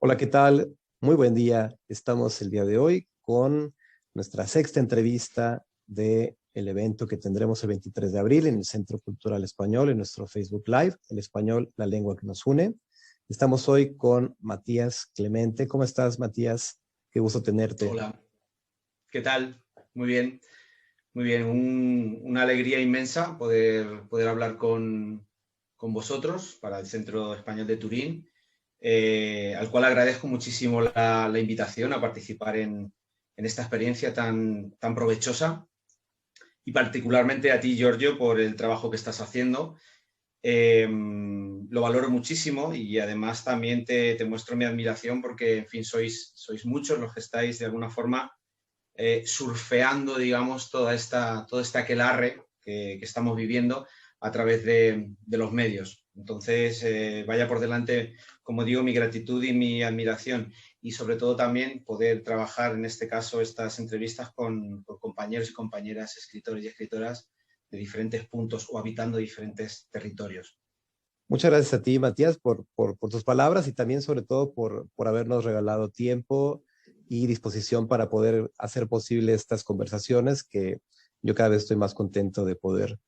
Hola, ¿qué tal? Muy buen día. Estamos el día de hoy con nuestra sexta entrevista del evento que tendremos el 23 de abril en el Centro Cultural Español, en nuestro Facebook Live, El Español, la lengua que nos une. Estamos hoy con Matías Clemente. ¿Cómo estás, Matías? Qué gusto tenerte. Hola, ¿qué tal? Muy bien, muy bien. Una alegría inmensa poder hablar con vosotros para el Centro Español de Turín, al cual agradezco muchísimo la invitación a participar en esta experiencia tan provechosa y particularmente a ti, Giorgio, por el trabajo que estás haciendo. Lo valoro muchísimo y además también te muestro mi admiración porque, en fin, sois muchos los que estáis de alguna forma surfeando, digamos, todo este aquelarre que estamos viviendo a través de los medios. Entonces, vaya por delante, como digo, mi gratitud y mi admiración y sobre todo también poder trabajar, en este caso, estas entrevistas con compañeros y compañeras, escritores y escritoras de diferentes puntos o habitando diferentes territorios. Muchas gracias a ti, Matías, por tus palabras y también, sobre todo, por habernos regalado tiempo y disposición para poder hacer posible estas conversaciones que yo cada vez estoy más contento de poder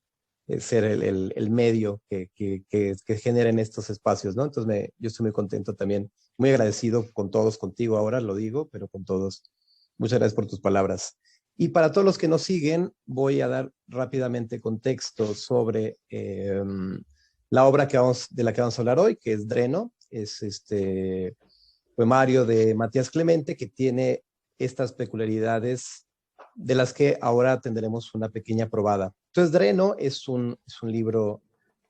ser el medio que generen estos espacios, ¿no? Entonces, yo estoy muy contento también, muy agradecido con todos, contigo ahora lo digo, pero con todos. Muchas gracias por tus palabras. Y para todos los que nos siguen, voy a dar rápidamente contexto sobre la obra de la que vamos a hablar hoy, que es Dreno. Es este poemario de Matías Clemente, que tiene estas peculiaridades de las que ahora tendremos una pequeña probada. Entonces, Dreno es un libro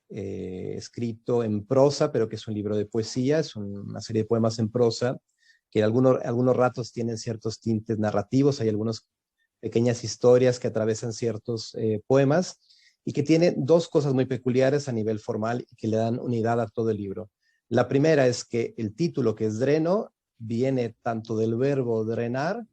escrito en prosa, pero que es un libro de poesía, es una serie de poemas en prosa, que algunos ratos tienen ciertos tintes narrativos, hay algunas pequeñas historias que atravesan ciertos poemas, y que tiene dos cosas muy peculiares a nivel formal y que le dan unidad a todo el libro. La primera es que el título, que es Dreno, viene tanto del verbo drenar,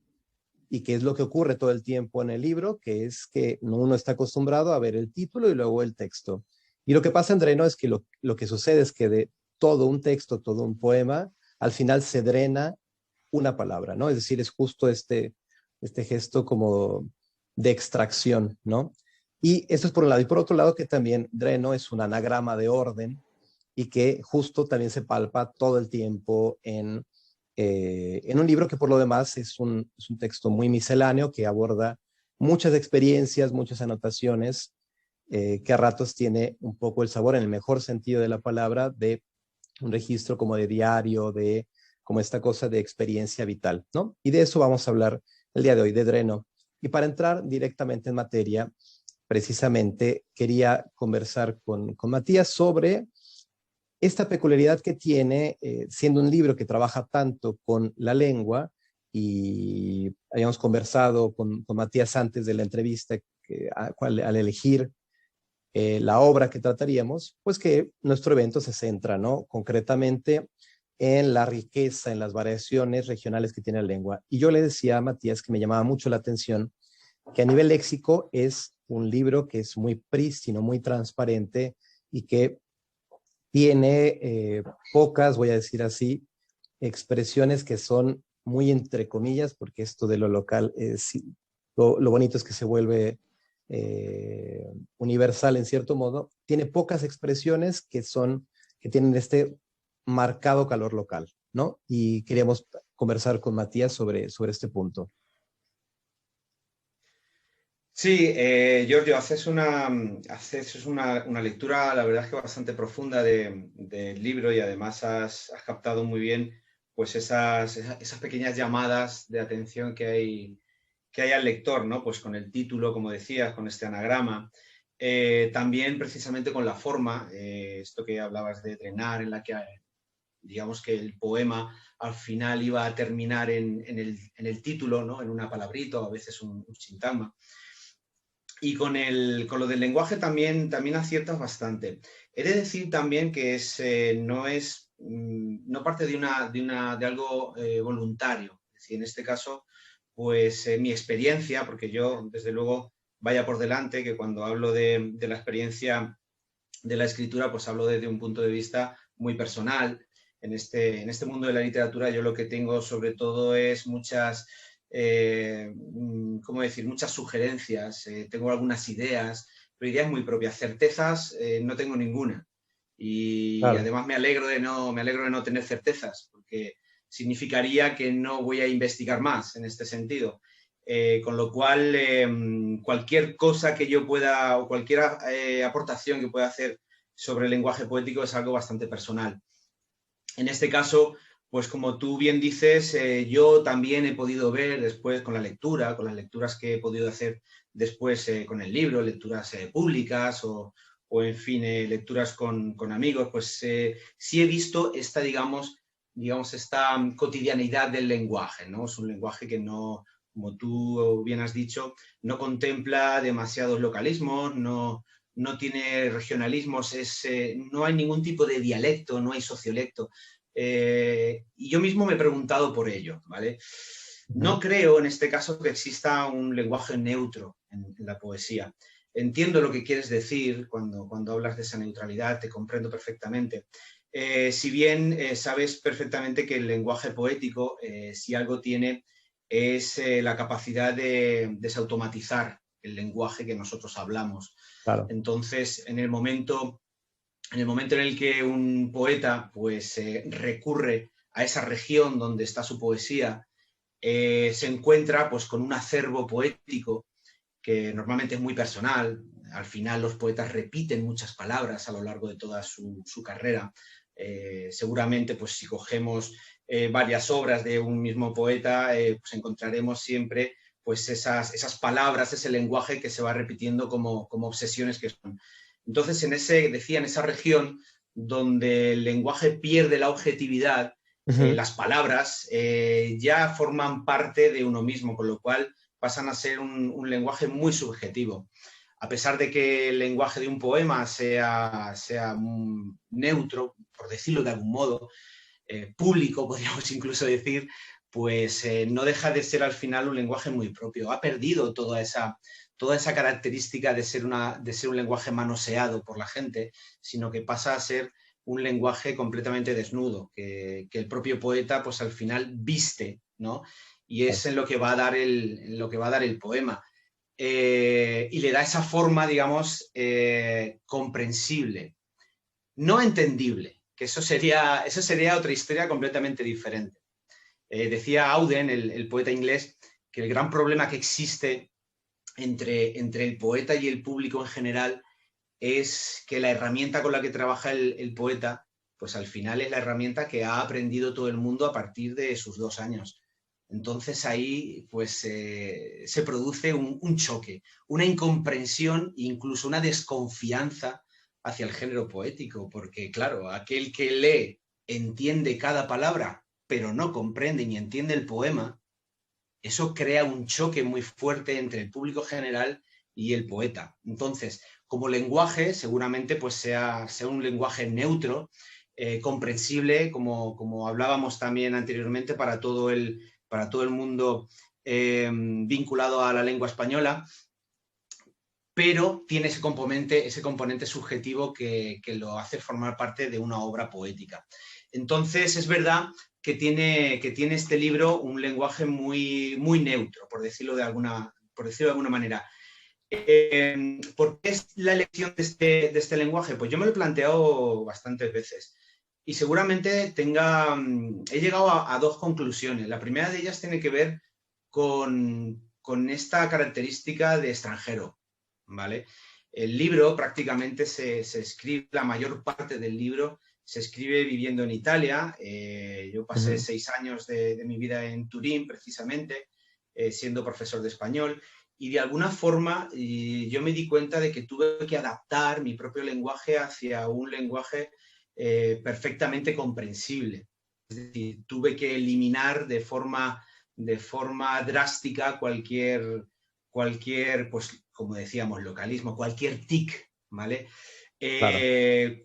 y que es lo que ocurre todo el tiempo en el libro, que es que uno está acostumbrado a ver el título y luego el texto. Y lo que pasa en Dreno es que lo que sucede es que de todo un texto, todo un poema, al final se drena una palabra, ¿no? Es decir, es justo este gesto como de extracción, ¿no? Y eso es por un lado. Y por otro lado, que también Dreno es un anagrama de orden y que justo también se palpa todo el tiempo en un libro que por lo demás es un texto muy misceláneo que aborda muchas experiencias, muchas anotaciones, que a ratos tiene un poco el sabor, en el mejor sentido de la palabra, de un registro como de diario, de como esta cosa de experiencia vital, ¿no? Y de eso vamos a hablar el día de hoy, de Dreno. Y para entrar directamente en materia, precisamente quería conversar con Matías sobre esta peculiaridad que tiene, siendo un libro que trabaja tanto con la lengua, y habíamos conversado con Matías antes de la entrevista, al elegir la obra que trataríamos, pues que nuestro evento se centra, ¿no? Concretamente en la riqueza, en las variaciones regionales que tiene la lengua. Y yo le decía a Matías que me llamaba mucho la atención que a nivel léxico es un libro que es muy prístino, muy transparente, y que tiene pocas, voy a decir así, expresiones que son muy entre comillas, porque esto de lo local es, lo bonito es que se vuelve eh, universal en cierto modo. Tiene pocas expresiones que tienen este marcado calor local, ¿no? Y queríamos conversar con Matías sobre este punto. Sí, Giorgio, haces una lectura, la verdad es que bastante profunda del libro y además has captado muy bien pues esas pequeñas llamadas de atención que hay al lector, ¿no? Pues con el título, como decías, con este anagrama. También precisamente con la forma, esto que hablabas de drenar, en la que digamos que el poema al final iba a terminar en el título, ¿no? En una palabrita o a veces un sintagma. Y con lo del lenguaje también aciertas bastante. He de decir también que no parte de algo voluntario. Es decir, en este caso, pues mi experiencia, porque yo, desde luego, vaya por delante, que cuando hablo de la experiencia de la escritura, pues hablo desde un punto de vista muy personal. en este mundo de la literatura yo lo que tengo sobre todo es muchas, ¿cómo decir? Muchas sugerencias, tengo algunas ideas, pero ideas muy propias. Certezas no tengo ninguna. Y Claro. además me alegro de no tener certezas, porque significaría que no voy a investigar más en este sentido. Con lo cual, cualquier cosa que yo pueda o cualquier aportación que pueda hacer sobre el lenguaje poético es algo bastante personal. En este caso, pues como tú bien dices, yo también he podido ver después con la lectura, con las lecturas que he podido hacer después con el libro, lecturas públicas o, en fin, lecturas con amigos, pues sí he visto esta, digamos, esta cotidianidad del lenguaje, ¿no? Es un lenguaje que no, como tú bien has dicho, no contempla demasiados localismos, no tiene regionalismos, no hay ningún tipo de dialecto, no hay sociolecto. Y yo mismo me he preguntado por ello, ¿vale? No Ujú. creo en este caso que exista un lenguaje neutro en la poesía. Entiendo lo que quieres decir cuando hablas de esa neutralidad, te comprendo perfectamente. Si bien sabes perfectamente que el lenguaje poético, si algo tiene, es la capacidad de desautomatizar el lenguaje que nosotros hablamos. Claro. Entonces, en el momento en el que un poeta pues, recurre a esa región donde está su poesía, se encuentra pues, con un acervo poético que normalmente es muy personal. Al final los poetas repiten muchas palabras a lo largo de toda su carrera. Seguramente, pues si cogemos varias obras de un mismo poeta, pues encontraremos siempre pues esas palabras, ese lenguaje que se va repitiendo como obsesiones que son. Entonces, decía, en esa región donde el lenguaje pierde la objetividad, Ujú. las palabras ya forman parte de uno mismo, con lo cual pasan a ser un lenguaje muy subjetivo. A pesar de que el lenguaje de un poema sea neutro, por decirlo de algún modo, público, podríamos incluso decir, pues no deja de ser al final un lenguaje muy propio. Ha perdido toda esa característica de ser un lenguaje manoseado por la gente, sino que pasa a ser un lenguaje completamente desnudo, que el propio poeta pues al final viste, ¿no? Y es en lo que va a dar el poema. Y le da esa forma, digamos, comprensible, no entendible, que eso sería otra historia completamente diferente. Decía Auden, el poeta inglés, que el gran problema que existe entre el poeta y el público en general es que la herramienta con la que trabaja el poeta, pues al final es la herramienta que ha aprendido todo el mundo a partir de sus 2 años. Entonces ahí pues se produce un choque, una incomprensión e incluso una desconfianza hacia el género poético, porque claro, aquel que lee entiende cada palabra, pero no comprende ni entiende el poema, eso crea un choque muy fuerte entre el público general y el poeta. Entonces, como lenguaje, seguramente pues sea un lenguaje neutro, comprensible, como hablábamos también anteriormente, para todo el mundo vinculado a la lengua española, pero tiene ese componente subjetivo que lo hace formar parte de una obra poética. Entonces, es verdad que tiene este libro un lenguaje muy, muy neutro, por decirlo de alguna manera. ¿Por qué es la elección de este lenguaje? Pues yo me lo he planteado bastantes veces y seguramente he llegado a dos conclusiones. La primera de ellas tiene que ver con esta característica de extranjero, ¿vale? El libro prácticamente se escribe, la mayor parte del libro se escribe viviendo en Italia. Yo pasé Ujú. 6 años de mi vida en Turín, precisamente, siendo profesor de español. Y de alguna forma yo me di cuenta de que tuve que adaptar mi propio lenguaje hacia un lenguaje perfectamente comprensible. Es decir, tuve que eliminar de forma drástica pues como decíamos, localismo, cualquier tic, ¿vale? Claro.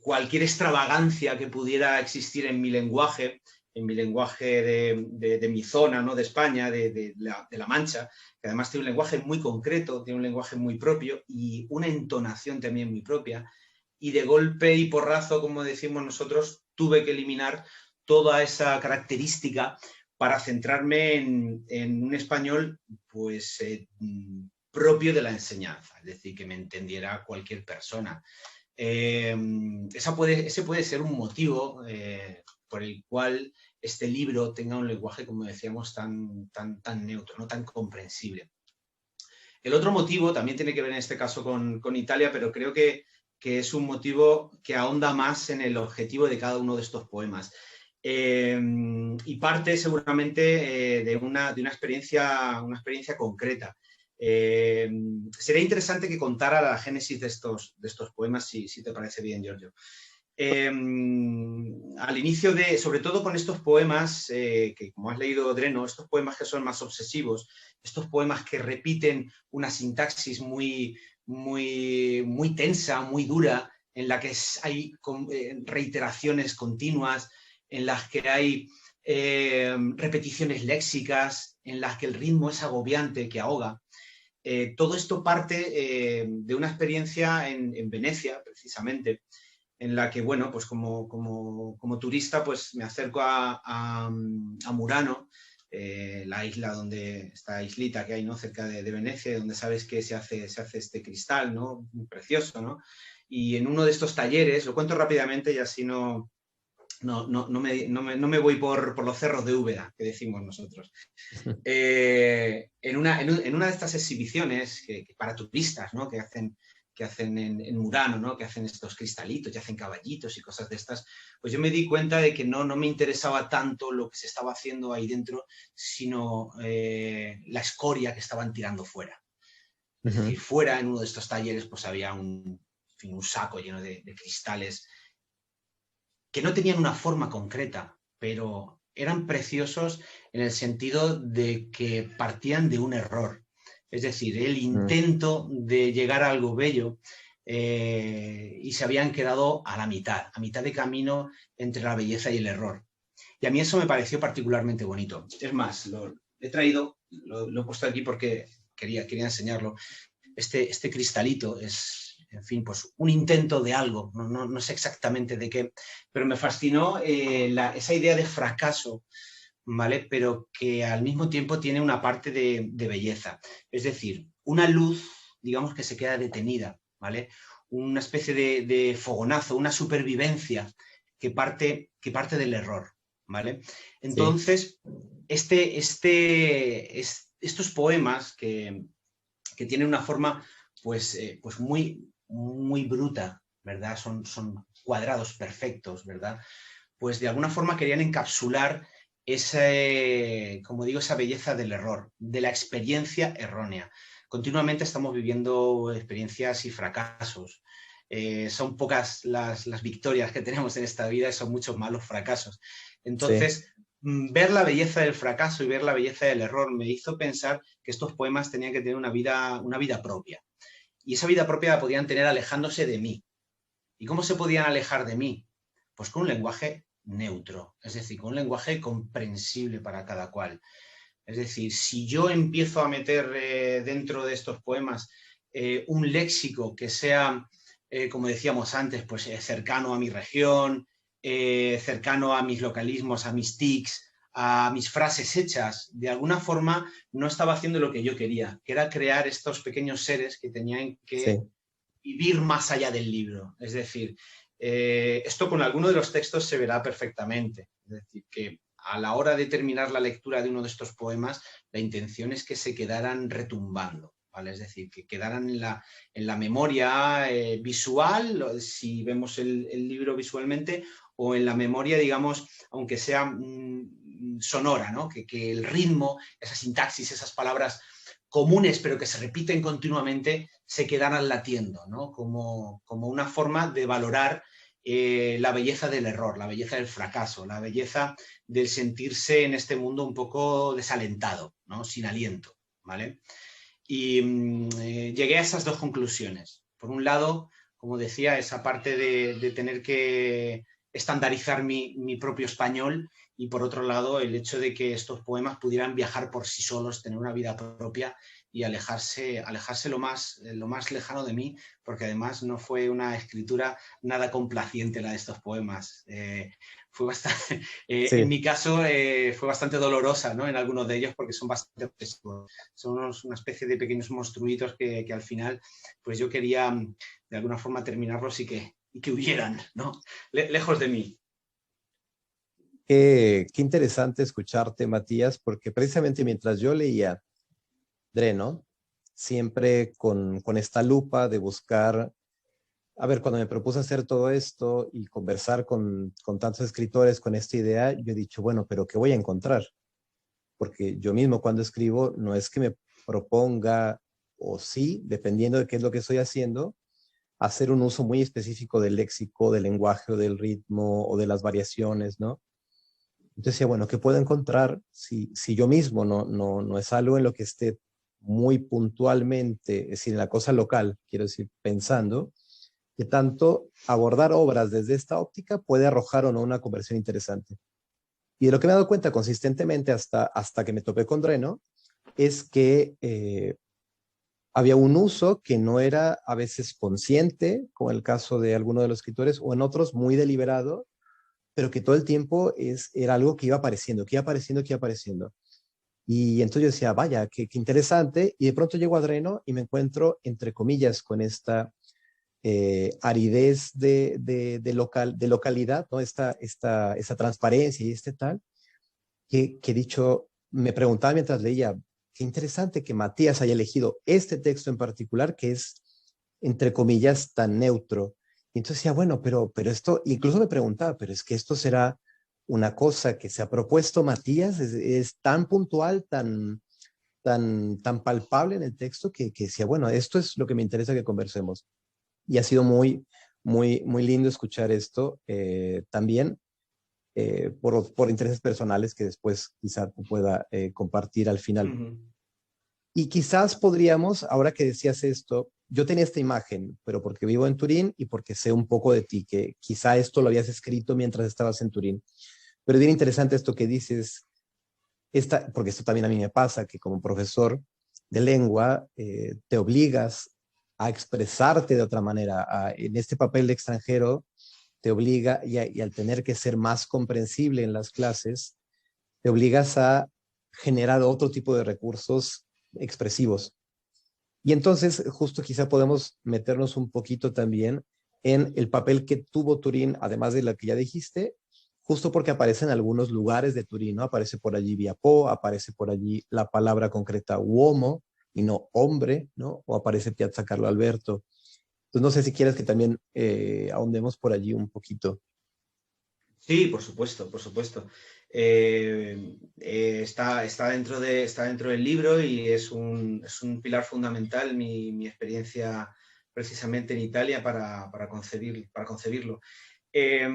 Cualquier extravagancia que pudiera existir en mi lenguaje de mi zona, ¿no? De España, de la Mancha, que además tiene un lenguaje muy concreto, tiene un lenguaje muy propio y una entonación también muy propia. Y de golpe y porrazo, como decimos nosotros, tuve que eliminar toda esa característica para centrarme en un español pues, propio de la enseñanza, es decir, que me entendiera cualquier persona. Ese puede ser un motivo por el cual este libro tenga un lenguaje, como decíamos, tan neutro, ¿no? Tan comprensible. El otro motivo también tiene que ver en este caso con Italia, pero creo que es un motivo que ahonda más en el objetivo de cada uno de estos poemas. Y parte seguramente de una experiencia concreta. Sería interesante que contara la génesis de estos poemas, si te parece bien, Giorgio. Al inicio sobre todo con estos poemas, que como has leído, Dreno, estos poemas que son más obsesivos, estos poemas que repiten una sintaxis muy tensa, muy dura, en la que hay reiteraciones continuas, en las que hay repeticiones léxicas, en las que el ritmo es agobiante, que ahoga. Todo esto parte de una experiencia en Venecia, precisamente, en la que, bueno, pues como turista, pues me acerco a Murano, la isla esta islita que hay, ¿no? Cerca de Venecia, donde sabes que se hace este cristal, ¿no? Muy precioso, ¿no? Y en uno de estos talleres, lo cuento rápidamente y así no me voy por los cerros de Úbeda, que decimos nosotros. En una de estas exhibiciones que para turistas, ¿no? que hacen en Murano, ¿no? Que hacen estos cristalitos y hacen caballitos y cosas de estas, pues yo me di cuenta de que no me interesaba tanto lo que se estaba haciendo ahí dentro, sino la escoria que estaban tirando fuera. Es decir, fuera en uno de estos talleres pues había un saco lleno de cristales que no tenían una forma concreta, pero eran preciosos en el sentido de que partían de un error. Es decir, el intento de llegar a algo bello y se habían quedado a mitad de camino entre la belleza y el error. Y a mí eso me pareció particularmente bonito. Es más, lo he traído, lo he puesto aquí porque quería enseñarlo. Este cristalito es, en fin, pues un intento de algo, no sé exactamente de qué, pero me fascinó esa idea de fracaso, ¿vale? Pero que al mismo tiempo tiene una parte de belleza. Es decir, una luz, digamos, que se queda detenida, ¿vale? Una especie de fogonazo, una supervivencia que parte del error, ¿vale? Entonces, sí. Estos poemas que tienen una forma pues muy bruta, ¿verdad? Son cuadrados perfectos, ¿verdad? Pues de alguna forma querían encapsular esa belleza del error, de la experiencia errónea. Continuamente estamos viviendo experiencias y fracasos. Son pocas las victorias que tenemos en esta vida y son muchos más los fracasos. Entonces, ver la belleza del fracaso y ver la belleza del error me hizo pensar que estos poemas tenían que tener una vida propia. Y esa vida propia la podían tener alejándose de mí. ¿Y cómo se podían alejar de mí? Pues con un lenguaje neutro, es decir, con un lenguaje comprensible para cada cual. Es decir, si yo empiezo a meter dentro de estos poemas un léxico que sea, como decíamos antes, pues cercano a mi región, cercano a mis localismos, a mis tics, a mis frases hechas, de alguna forma no estaba haciendo lo que yo quería, que era crear estos pequeños seres que tenían que vivir más allá del libro. Es decir, esto con alguno de los textos se verá perfectamente. Es decir, que a la hora de terminar la lectura de uno de estos poemas, la intención es que se quedaran retumbando, ¿vale? Es decir, que quedaran en la memoria visual, si vemos el libro visualmente, o en la memoria, digamos, aunque sea sonora, ¿no? Que el ritmo, esa sintaxis, esas palabras comunes pero que se repiten continuamente, se quedaran latiendo, ¿no? Como una forma de valorar la belleza del error, la belleza del fracaso, la belleza del sentirse en este mundo un poco desalentado, ¿no? Sin aliento, ¿vale? Y llegué a esas dos conclusiones. Por un lado, como decía, esa parte de tener que estandarizar mi propio español, y por otro lado el hecho de que estos poemas pudieran viajar por sí solos, tener una vida propia y alejarse lo más lejano de mí, porque además no fue una escritura nada complaciente la de estos poemas. Fue bastante, en Sí. mi caso fue bastante dolorosa, ¿no? En algunos de ellos, porque son bastante obsesivos. Son una especie de pequeños monstruitos que al final pues yo quería de alguna forma terminarlos y que huyeran, ¿no? Lejos de mí. Qué interesante escucharte, Matías, porque precisamente mientras yo leía Dreno, siempre con esta lupa de buscar, a ver, cuando me propuse hacer todo esto y conversar con tantos escritores con esta idea, yo he dicho, bueno, pero ¿qué voy a encontrar? Porque yo mismo cuando escribo no es que me proponga, o sí, dependiendo de qué es lo que estoy haciendo, hacer un uso muy específico del léxico, del lenguaje o del ritmo o de las variaciones, ¿no? Entonces decía, bueno, ¿qué puedo encontrar si yo mismo no es algo en lo que esté muy puntualmente, es decir, en la cosa local, quiero decir, pensando, que tanto abordar obras desde esta óptica puede arrojar o no una conversión interesante? Y de lo que me he dado cuenta consistentemente hasta que me topé con Dreno, es que había un uso que no era a veces consciente, como el caso de alguno de los escritores, o en otros muy deliberado, pero que todo el tiempo era algo que iba apareciendo, que iba apareciendo, que iba apareciendo. Y entonces yo decía, vaya, qué interesante. Y de pronto llego a Dreno y me encuentro, entre comillas, con esta aridez de localidad, ¿no? Esta transparencia y este tal, que dicho, me preguntaba mientras leía, qué interesante que Matías haya elegido este texto en particular, que es, entre comillas, tan neutro. Y entonces decía, bueno, pero esto, incluso me preguntaba, pero es que esto será una cosa que se ha propuesto Matías, es tan puntual, tan palpable en el texto que decía, bueno, esto es lo que me interesa que conversemos. Y ha sido muy lindo escuchar esto también por intereses personales que después quizá pueda compartir al Uh final. -huh. Y quizás podríamos, ahora que decías esto, yo tenía esta imagen, pero porque vivo en Turín y porque sé un poco de ti, que quizá esto lo habías escrito mientras estabas en Turín. Pero es bien interesante esto que dices, porque esto también a mí me pasa, que como profesor de lengua te obligas a expresarte de otra manera. En este papel de extranjero te obliga, y al tener que ser más comprensible en las clases, te obligas a generar otro tipo de recursos expresivos. Y entonces, justo quizá podemos meternos un poquito también en el papel que tuvo Turín, además de lo que ya dijiste, justo porque aparece en algunos lugares de Turín, ¿no? Aparece por allí Viapò, aparece por allí la palabra concreta uomo y no hombre, ¿no? O aparece Piazza Carlo Alberto. Entonces, no sé si quieres que también ahondemos por allí un poquito. Sí, por supuesto, por supuesto. Está dentro del libro y es un pilar fundamental mi experiencia precisamente en Italia para concebirlo. Eh,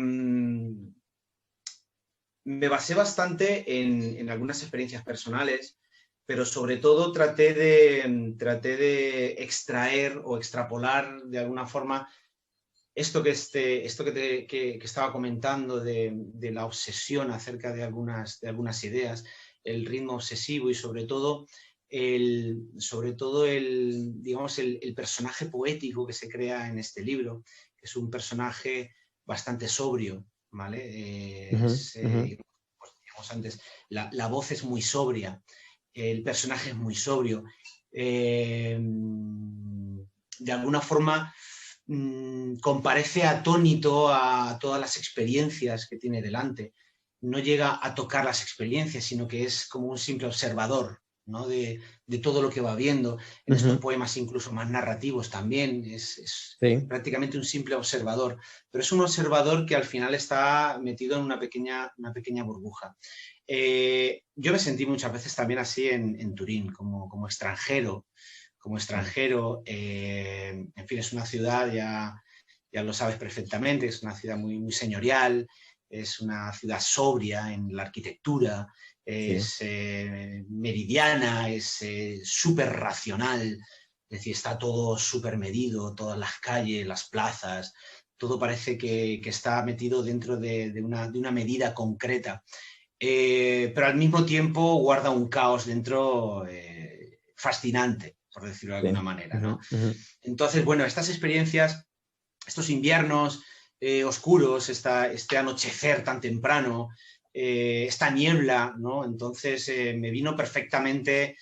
Me basé bastante en algunas experiencias personales, pero sobre todo traté de extraer o extrapolar de alguna forma esto que estaba comentando de la obsesión acerca de algunas ideas, el ritmo obsesivo y sobre todo digamos, el personaje poético que se crea en este libro, que es un personaje bastante sobrio, ¿vale? Uh -huh, uh -huh. Pues, digamos antes, la voz es muy sobria, el personaje es muy sobrio. De alguna forma comparece atónito a todas las experiencias que tiene delante. No llega a tocar las experiencias, sino que es como un simple observador, ¿no? de todo lo que va viendo. En Uh estos -huh. poemas incluso más narrativos también es Sí, prácticamente un simple observador, pero es un observador que al final está metido en una pequeña burbuja. Yo me sentí muchas veces también así en Turín, como extranjero, en fin, es una ciudad, ya lo sabes perfectamente, es una ciudad muy señorial, es una ciudad sobria en la arquitectura, sí. es meridiana, es súper racional, es decir, está todo súper medido, todas las calles, las plazas, todo parece que está metido dentro de una medida concreta, pero al mismo tiempo guarda un caos dentro fascinante, por decirlo de alguna manera, ¿no? Ujú. Entonces, bueno, estas experiencias, estos inviernos oscuros, este anochecer tan temprano, esta niebla, ¿no? Entonces me vino perfectamente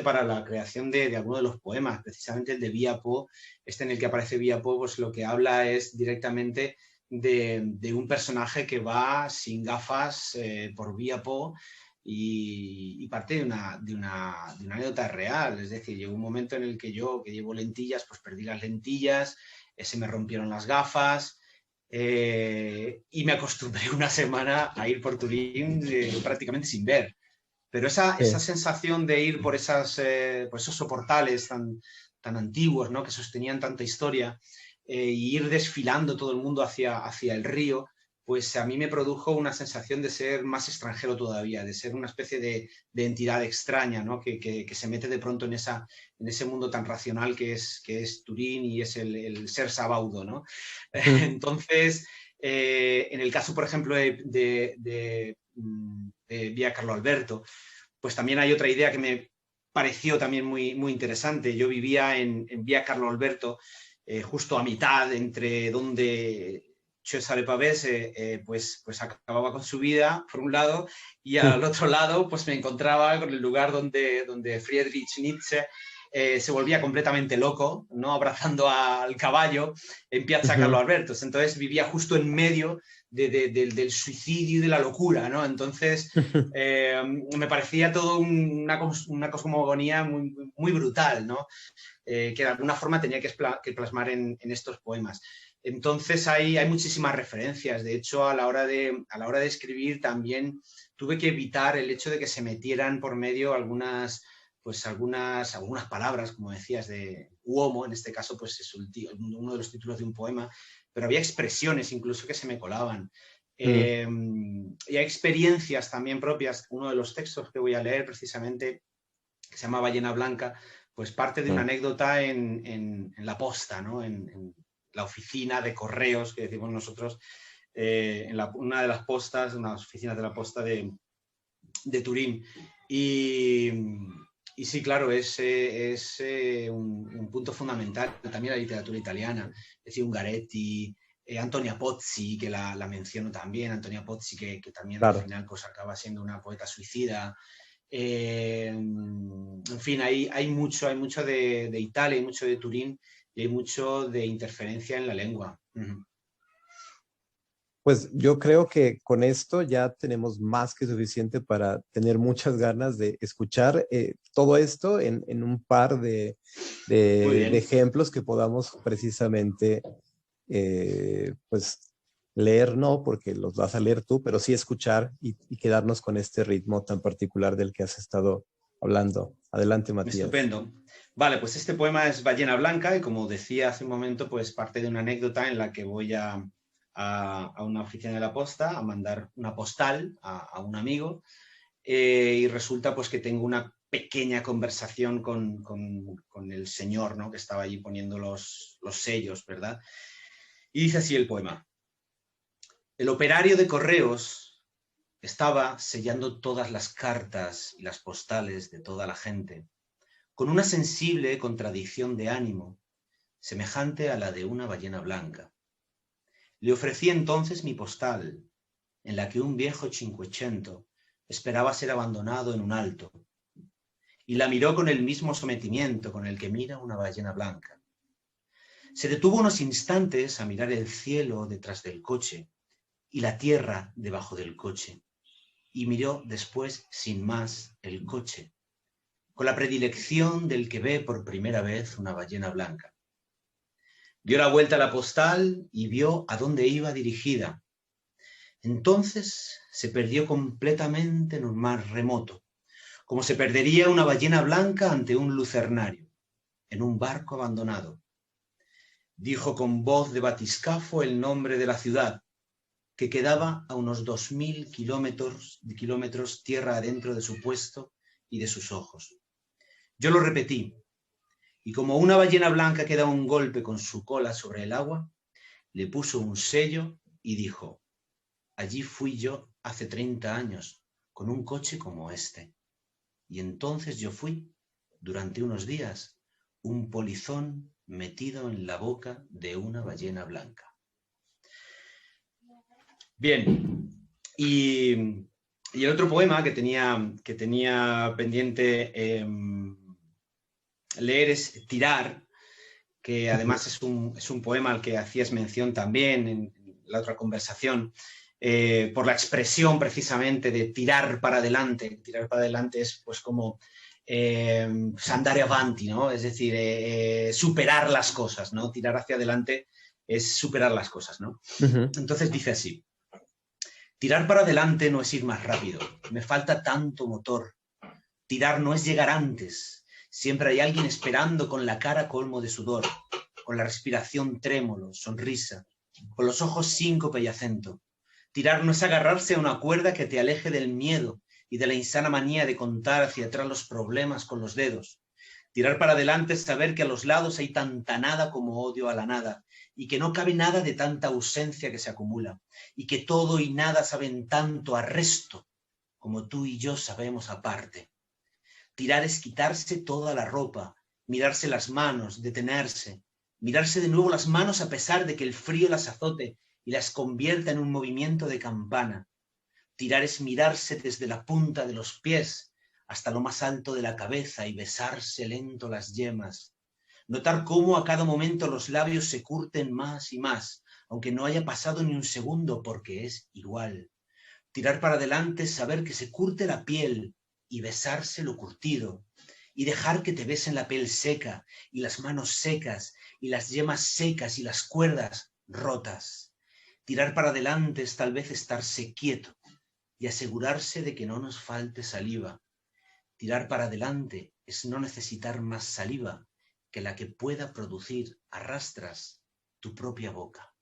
para la creación de alguno de los poemas, precisamente el de Vía Po, en el que aparece Vía Po, pues lo que habla es directamente de un personaje que va sin gafas por Vía Po y parte de una anécdota real. Es decir, llegó un momento en el que yo, que llevo lentillas, pues perdí las lentillas, se me rompieron las gafas, y me acostumbré una semana a ir por Turín prácticamente sin ver. Pero esa Sí. sensación de ir por esos soportales tan antiguos, ¿no? Que sostenían tanta historia, y ir desfilando todo el mundo hacia el río, pues a mí me produjo una sensación de ser más extranjero todavía, de ser una especie de entidad extraña, ¿no? Que se mete de pronto en ese mundo tan racional que es Turín y es el ser sabaudo, ¿no? Ujú. Entonces, en el caso, por ejemplo, de Vía Carlo Alberto, pues también hay otra idea que me pareció también muy, muy interesante. Yo vivía en Vía Carlo Alberto, justo a mitad entre donde Cesare Pavés pues acababa con su vida, por un lado, y al otro lado pues me encontraba con el lugar donde Friedrich Nietzsche se volvía completamente loco, ¿no? Abrazando al caballo en Piazza Carlo Ujú. Alberto. Entonces vivía justo en medio del suicidio y de la locura, ¿no? Entonces me parecía todo una cosmogonía muy, muy brutal, ¿no? Que de alguna forma tenía que plasmar en estos poemas. Entonces hay muchísimas referencias. De hecho, a la hora de escribir también tuve que evitar el hecho de que se metieran por medio algunas palabras, como decías, de uomo, en este caso, pues es uno de los títulos de un poema, pero había expresiones incluso que se me colaban. Mm. Y hay experiencias también propias. Uno de los textos que voy a leer precisamente, que se llama Ballena Blanca, pues parte de una Mm. anécdota en la posta, ¿no? En la oficina de correos, que decimos nosotros, una de las postas, unas oficinas de la posta de Turín. Y, y sí, claro, es un punto fundamental también la literatura italiana, es decir, Ungaretti, Antonia Pozzi, que la menciono también, Antonia Pozzi, que también al Claro. final pues acaba siendo una poeta suicida. En fin, hay mucho de Italia, hay mucho de Turín y hay mucho de interferencia en la lengua. Uh-huh. Pues yo creo que con esto ya tenemos más que suficiente para tener muchas ganas de escuchar todo esto en un par Muy de bien. ejemplos que podamos precisamente pues leer, no, porque los vas a leer tú, pero sí escuchar y quedarnos con este ritmo tan particular del que has estado hablando. Adelante, Matías. Estupendo. Vale, pues este poema es Ballena Blanca y como decía hace un momento, pues parte de una anécdota en la que voy a una oficina de la posta a mandar una postal a un amigo, y resulta pues que tengo una pequeña conversación con el señor, ¿no? Que estaba allí poniendo los sellos, ¿verdad? Y dice así el poema. El operario de correos estaba sellando todas las cartas y las postales de toda la gente, con una sensible contradicción de ánimo, semejante a la de una ballena blanca. Le ofrecí entonces mi postal, en la que un viejo cinquecento esperaba ser abandonado en un alto, y la miró con el mismo sometimiento con el que mira una ballena blanca. Se detuvo unos instantes a mirar el cielo detrás del coche y la tierra debajo del coche, y miró después sin más el coche, con la predilección del que ve por primera vez una ballena blanca. Dio la vuelta a la postal y vio a dónde iba dirigida. Entonces se perdió completamente en un mar remoto, como se perdería una ballena blanca ante un lucernario, en un barco abandonado. Dijo con voz de batiscafo el nombre de la ciudad, que quedaba a unos 2000 kilómetros tierra adentro de su puesto y de sus ojos. Yo lo repetí, y como una ballena blanca que da un golpe con su cola sobre el agua, le puso un sello y dijo: allí fui yo hace 30 años, con un coche como este. Y entonces yo fui durante unos días, un polizón metido en la boca de una ballena blanca. Bien, y el otro poema que tenía pendiente leer es Tirar, que además es un poema al que hacías mención también en la otra conversación, por la expresión precisamente de tirar para adelante. Tirar para adelante es pues como andare avanti, ¿no? Es decir, superar las cosas, ¿no? Tirar hacia adelante es superar las cosas, ¿no? Entonces dice así: tirar para adelante no es ir más rápido, me falta tanto motor. Tirar no es llegar antes, siempre hay alguien esperando con la cara colmo de sudor, con la respiración trémulo, sonrisa, con los ojos síncope y acento. Tirar no es agarrarse a una cuerda que te aleje del miedo y de la insana manía de contar hacia atrás los problemas con los dedos. Tirar para adelante es saber que a los lados hay tanta nada como odio a la nada, y que no cabe nada de tanta ausencia que se acumula, y que todo y nada saben tanto a resto como tú y yo sabemos aparte. Tirar es quitarse toda la ropa, mirarse las manos, detenerse, mirarse de nuevo las manos a pesar de que el frío las azote y las convierta en un movimiento de campana. Tirar es mirarse desde la punta de los pies hasta lo más alto de la cabeza y besarse lento las yemas. Notar cómo a cada momento los labios se curten más y más, aunque no haya pasado ni un segundo, porque es igual. Tirar para adelante es saber que se curte la piel y besarse lo curtido, y dejar que te besen la piel seca, y las manos secas, y las yemas secas, y las cuerdas rotas. Tirar para adelante es tal vez estarse quieto, y asegurarse de que no nos falte saliva. Tirar para adelante es no necesitar más saliva que la que pueda producir a rastras tu propia boca.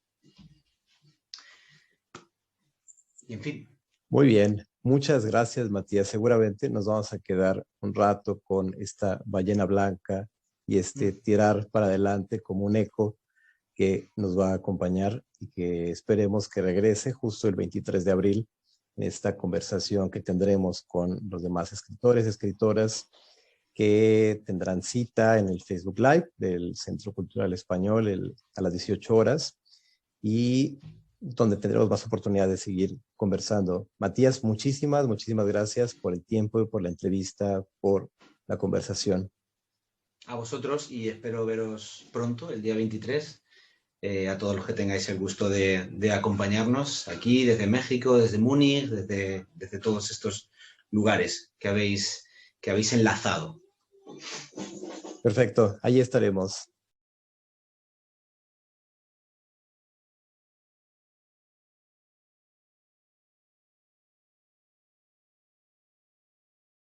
Y en fin. Muy bien, muchas gracias, Matías. Seguramente nos vamos a quedar un rato con esta ballena blanca y tirar para adelante como un eco que nos va a acompañar y que esperemos que regrese justo el 23 de abril en esta conversación que tendremos con los demás escritores, escritoras que tendrán cita en el Facebook Live del Centro Cultural Español a las 18 horas y donde tendremos más oportunidad de seguir conversando. Matías, muchísimas gracias por el tiempo y por la entrevista, por la conversación. A vosotros, y espero veros pronto, el día 23, a todos los que tengáis el gusto de acompañarnos aquí desde México, desde Múnich, desde todos estos lugares que habéis enlazado. Perfecto, ahí estaremos.